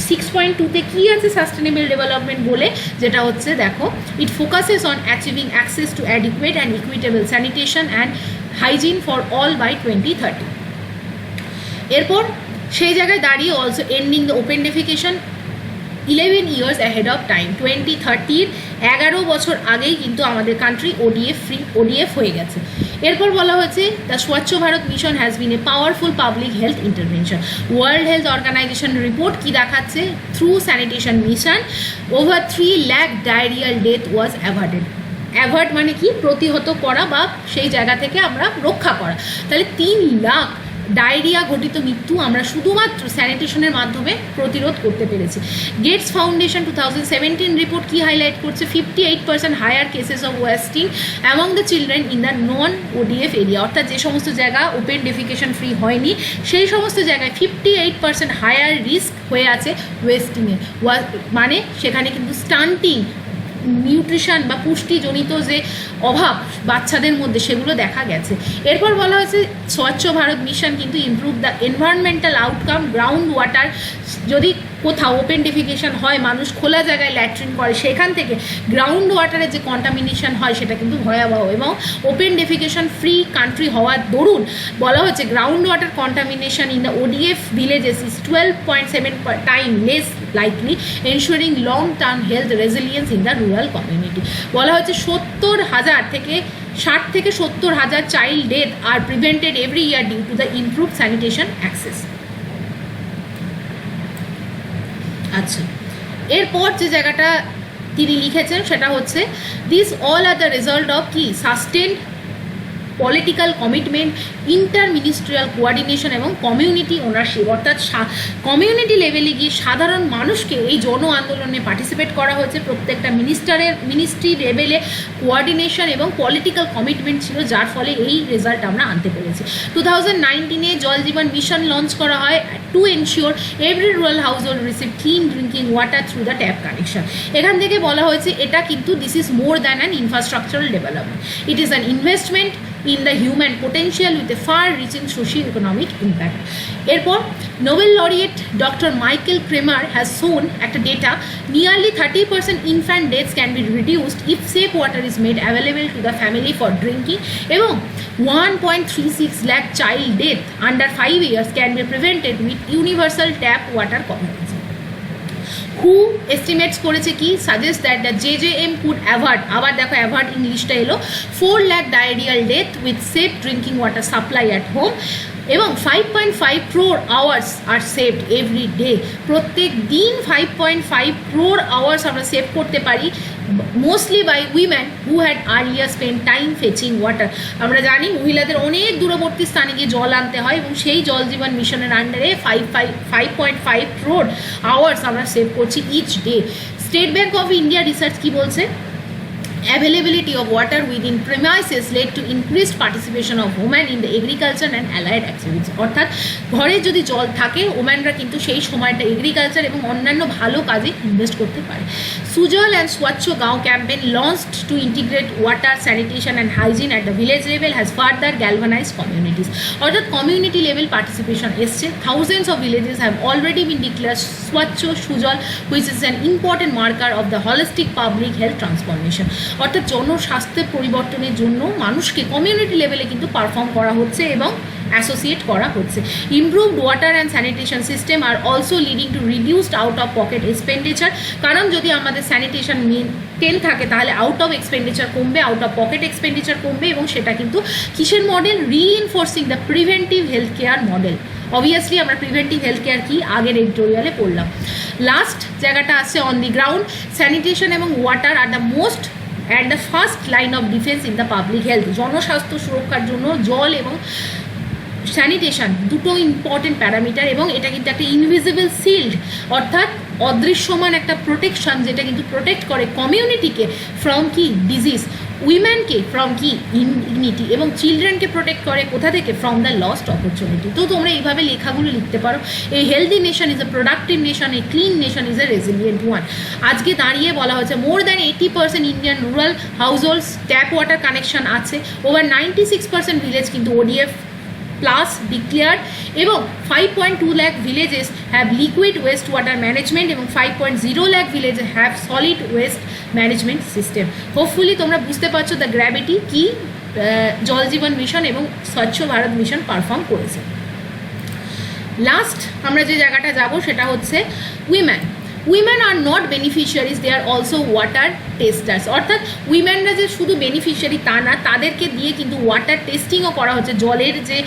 6.2 তে কি আছে সাস্টেনেবল ডেভেলপমেন্ট গোলে, যেটা হচ্ছে দেখো, it focuses on achieving access to adequate and equitable sanitation and hygiene for all by 2030। এরপর সেই জায়গায় দাঁড়িয়ে also ending the open defecation 11 years ahead of time। 2030 11 বছর আগেই কিন্তু আমাদের কান্ট্রি ওডিএফ হয়ে গেছে। এরপর বলা হয়েছে দ্য স্বচ্ছ Bharat mission has been a powerful public health intervention. World health organisation report কি দেখাচ্ছে, through sanitation mission over 3 lakh diarrhoeal death was averted. Avert মানে কি, প্রতিহত করা বা সেই জায়গা থেকে আমরা রক্ষা করা। তাহলে 3 লাখ ডায়রিয়া ঘটিত মৃত্যু আমরা শুধুমাত্র স্যানিটেশনের মাধ্যমে প্রতিরোধ করতে পেরেছি। গেটস ফাউন্ডেশন 2017 রিপোর্ট কি হাইলাইট করছে, 58% higher cases of wasting among the children in the non ODF area. অর্থাৎ যে সমস্ত জায়গা ওপেন ডেফিকেশন ফ্রি হয়নি সেই সমস্ত জায়গায় 58% হায়ার রিস্ক হয়ে আছে ওয়েস্টিংয়ে। মানে সেখানে কিন্তু স্টান্টিং, নিউট্রিশন বা পুষ্টিজনিত যে অভাব বাচ্চাদের মধ্যে সেগুলো দেখা গেছে। এরপর বলা হয়েছে স্বচ্ছ ভারত মিশন কিন্তু improve the environmental outcome, ground water. যদি কোথাও ওপেন ডেফিকেশন হয়, মানুষ খোলা জায়গায় ল্যাট্রিন করে, সেখান থেকে গ্রাউন্ড ওয়াটারের যে কন্টামিনেশন হয় সেটা কিন্তু ভয়াবহ। এবং ওপেন ডেফিকেশন ফ্রি কান্ট্রি হওয়ার দরুন বলা হচ্ছে ground water contamination in the ODF villages is 12.7 time less likely, ensuring long term health resilience in the rural community. বলা হচ্ছে 60,000 থেকে 70,000 child death are prevented every year due to the improve sanitation access. আচ্ছা, এরপর যে জায়গাটা তিনি লিখেছেন সেটা হচ্ছে this all are the result of কি, sustained political commitment, inter ministerial coordination এবং কমিউনিটি ওনারশিপ। অর্থাৎ কমিউনিটি লেভেলে গিয়ে সাধারণ মানুষকে এই জন আন্দোলনে পার্টিসিপেট করা হয়েছে। প্রত্যেকটা মিনিস্ট্রি লেভেলে কোয়ার্ডিনেশন এবং পলিটিক্যাল কমিটমেন্ট ছিল, যার ফলে এই রেজাল্ট আমরা আনতে পেরেছি। 2019 জল জীবন মিশন লঞ্চ করা হয় to ensure every rural house hold receive clean drinking water through the tap connection. এখান থেকে বলা হয়েছে এটা কিন্তু this is more than an infrastructural development, it is an investment in the human potential with a far-reaching socio-economic impact। এরপর Nobel laureate doctor Michael Kremer has shown একটা data, nearly 30% infant deaths can be reduced if safe water is made available to the family for drinking, এবং 1.36 lakh child death under 5 years can be prevented with universal tap water coverage। হু estimates করেছে কি, suggest that the JJM could avert, আবার দেখো avert ইংলিশটা এলো, 4 lakh diarrhoeal death with safe drinking water supply at home, এবং 5.5 crore hours are saved every day. প্রত্যেক দিন 5.5 crore আওয়ার্স আমরা সেভ করতে পারি, mostly by women who had earlier spend time fetching water. আমরা জানি মহিলাদের অনেক দূরবর্তী স্থানে গিয়ে জল আনতে হয়, এবং সেই জল জীবন মিশনের আন্ডারে 5.5 crore আওয়ার্স আমরা সেভ করছি each day. State Bank of India research কি বলছে, availability of water within premises led to increased participation of women in the agriculture and allied activities. অর্থাৎ ঘরে যদি জল থাকে ওম্যানরা কিন্তু সেই সময়টা এগ্রিকালচার এবং অন্যান্য ভালো কাজে ইনভেস্ট করতে পারে। সুজল অ্যান্ড স্বচ্ছ Gaon campaign launched to integrate water sanitation and hygiene at the village level has further galvanise communities. অর্থাৎ কমিউনিটি লেভেল পার্টিসিপেশন এসছে। Thousands of villages have already been declare স্বচ্ছ Sujal which is an important marker of the holistic public health transformation. অর্থাৎ জনস্বাস্থ্যের পরিবর্তনের জন্য মানুষকে community লেভেলে কিন্তু পারফর্ম করা হচ্ছে এবং অ্যাসোসিয়েট করা হচ্ছে। Improved water and sanitation system are also leading to reduced out of pocket expenditure. কারণ যদি আমাদের স্যানিটেশন মেনটেন থাকে তাহলে আউট অফ এক্সপেন্ডিচার কমবে, আউট অফ পকেট এক্সপেন্ডিচার কমবে এবং সেটা কিন্তু কিসের model? Reinforcing the preventive health care model. Obviously আমরা প্রিভেন্টিভ হেলথ কেয়ার কি আগের এডিটোরিয়ালে পড়লাম। লাস্ট জায়গাটা আসছে অন দি গ্রাউন্ড স্যানিটেশন এবং water are the most at the first line of defence in the public health. জনস্বাস্থ্য সুরক্ষার জন্য জল এবং স্যানিটেশন দুটো ইম্পর্টেন্ট প্যারামিটার এবং এটা কিন্তু একটা ইনভিজিবল শিল্ড, অর্থাৎ অদৃশ্যমান একটা প্রোটেকশন যেটা কিন্তু প্রোটেক্ট করে কমিউনিটিকে ফ্রম কি? ডিজিজ, উইমেনকে ফ্রম কি? ইনডিগনিটি, এবং চিলড্রেনকে প্রোটেক্ট করে কোথা থেকে? From the lost opportunity. তো তোমরা এইভাবে লেখাগুলো লিখতে পারো। এ healthy nation is a productive nation, a clean nation is a resilient one. আজকে দাঁড়িয়ে বলা হচ্ছে more than 80% Indian rural house holds tap water connection আছে। ওভার 96% ভিলেজ কিন্তু ওডিএফ প্লাস ডিক্লেয়ার্ড এবং 5.2 lakh villages have liquid waste water management এবং 5.0 লাখ ভিলেজে have solid waste management system. Hopefully তোমরা বুঝতে পারছো দ্য গ্র্যাভিটি কি জল জীবন মিশন এবং স্বচ্ছ ভারত মিশন পারফর্ম করেছে। লাস্ট আমরা যে জায়গাটা যাব সেটা হচ্ছে women. Women are not beneficiaries, they are also water testers. অর্থাৎ উইমেনরা যে শুধু বেনিফিশিয়ারি তা না, তাদেরকে দিয়ে কিন্তু ওয়াটার টেস্টিংও করা হচ্ছে, জলের যে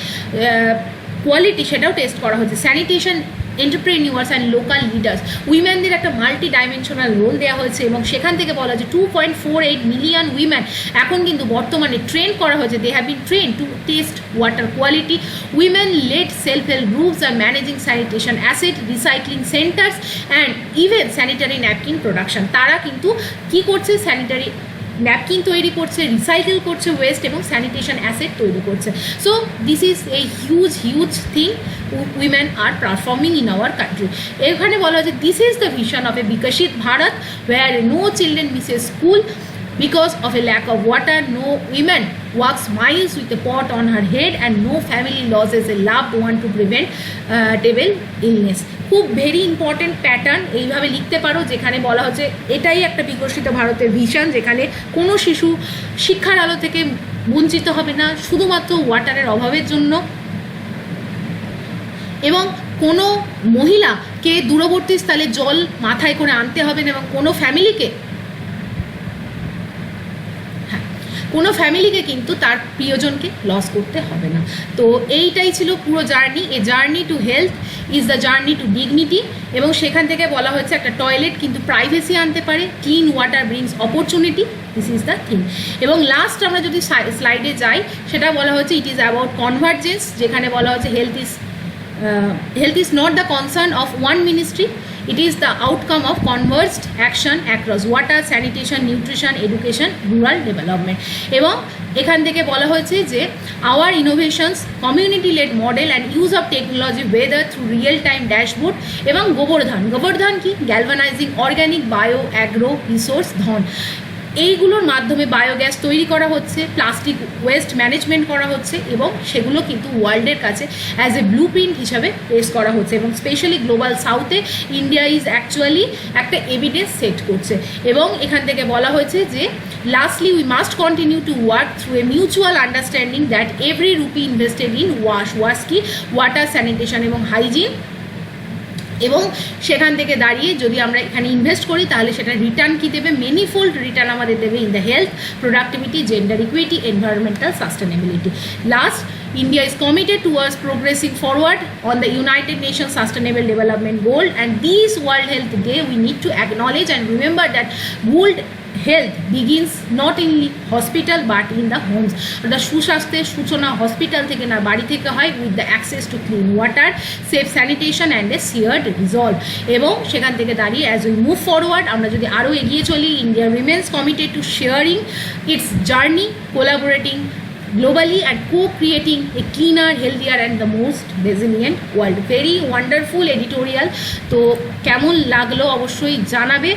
কোয়ালিটি সেটাও টেস্ট করা হচ্ছে। স্যানিটেশন এন্টারপ্রেনিউয়ার্স অ্যান্ড লোকাল লিডার্স, উইমেনদের একটা মাল্টি ডাইমেনশনাল রোল দেওয়া হয়েছে এবং সেখান থেকে বলা হচ্ছে 2.48 মিলিয়ন উইমেন এখন কিন্তু বর্তমানে ট্রেন করা হয়েছে। They have been train to test water quality. Women led self help groups are managing sanitation asset, recycling centres and even sanitary napkin production. তারা কিন্তু কী করছে? স্যানিটারি ন্যাপকিন তৈরি করছে, রিসাইকেল করছে ওয়েস্ট এবং স্যানিটেশন অ্যাসেট তৈরি করছে। So this is a huge thing women are performing in our country. এখানে বলা হচ্ছে this is the vision of a Viksit Bharat where no children misses school because of a lack of water, no woman walks miles with a pot on her head and no family loses a loved one to prevent table illness. খুব very important pattern এইভাবে লিখতে পারো, যেখানে বলা হচ্ছে এটাই একটা বিকশিত ভারতের ভিশন, যেখানে কোনো শিশু শিক্ষার আলো থেকে বঞ্চিত হবে না শুধুমাত্র ওয়াটারের অভাবের জন্য, এবং কোনো মহিলাকে দূরবর্তী স্থলে জল মাথায় করে আনতে হবে না এবং কোনো ফ্যামিলিকে কিন্তু তার প্রিয়জনকে লস করতে হবে না। তো এইটাই ছিল পুরো journey. A journey to health is the journey to dignity, এবং সেখান থেকে বলা হচ্ছে একটা টয়লেট কিন্তু প্রাইভেসি আনতে পারে, clean water brings opportunity, this is the thing. এবং লাস্ট আমরা যদি স্লাইডে যাই সেটা বলা হচ্ছে ইট ইজ অ্যাবাউট কনভার্জেন্স, যেখানে বলা হচ্ছে health is not the concern of one ministry, it is the outcome of converged action across water, sanitation, nutrition, education, rural development. এবং এখান থেকে বলা হয়েছে যে our innovations, community led model and use of technology whether through real time dashboard এবং গোবর্ধন কি? Galvanising organic bio agro resource Dhan, এইগুলোর মাধ্যমে বায়োগ্যাস তৈরি করা হচ্ছে, প্লাস্টিক ওয়েস্ট ম্যানেজমেন্ট করা হচ্ছে এবং সেগুলো কিন্তু ওয়ার্ল্ডের কাছে অ্যাজ এ ব্লু প্রিন্ট হিসাবে পেশ করা হচ্ছে, এবং স্পেশালি গ্লোবাল সাউথে ইন্ডিয়া ইজ অ্যাকচুয়ালি একটা এভিডেন্স সেট করছে। এবং এখান থেকে বলা হয়েছে যে lastly we must continue to work through a mutual understanding that every rupee invested in ওয়াশ কি ওয়াটার, স্যানিটেশন এবং হাইজিন, এবং সেখান থেকে দাঁড়িয়ে যদি আমরা এখানে ইনভেস্ট করি তাহলে সেটা রিটার্ন কি দেবে? মেনিফোল্ড রিটার্ন আমাদের দেবে in the health, productivity, gender equity, environmental sustainability. Last, India is committed towards progressing forward on the United Nations Sustainable Development Goal, and this World Health Day we need to acknowledge and remember that World health begins not in hospital but in the homes. অর্থাৎ সুস্বাস্থ্যের সূচনা hospital থেকে না, বাড়ি থেকে হয়, with the access to clean water, safe sanitation and a shared resolve. এবং সেখান থেকে দাঁড়িয়ে অ্যাজ উই মুভ ফরওয়ার্ড, আমরা যদি আরও এগিয়ে চলি, India remains committed two sharing it's journey, collaborating globally and co-creating a cleaner, healthier and the most resilient world. Very wonderful editorial. তো কেমন লাগলো অবশ্যই জানাবে।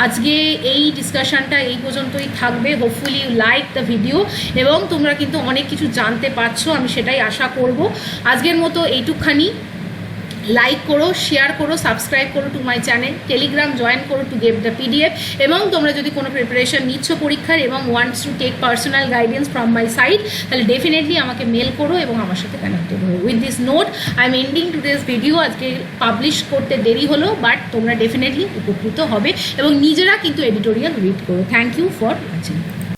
আজকে এই ডিসকাশনটা এই পর্যন্তই থাকবে। Hopefully you like the video এবং তোমরা কিন্তু অনেক কিছু জানতে পারছো, আমি সেটাই আশা করব। আজকের মতো এইটুকখানি। লাইক করো, শেয়ার করো, সাবস্ক্রাইব করো to my channel, Telegram join করো টু গেট দ্য পিডিএফ। এবং তোমরা যদি কোনো প্রিপারেশন নিচ্ছ পরীক্ষার এবং wants to take personal guidance from my side, তাহলে ডেফিনেটলি আমাকে মেল করো এবং আমার সাথে কানেক্টেড হো। With this note I am ending today's video. আজকে পাবলিশ করতে দেরি হলো, বাট তোমরা ডেফিনেটলি উপকৃত হবে এবং নিজেরা কিন্তু এডিটোরিয়াল রিড করো। Thank you for watching.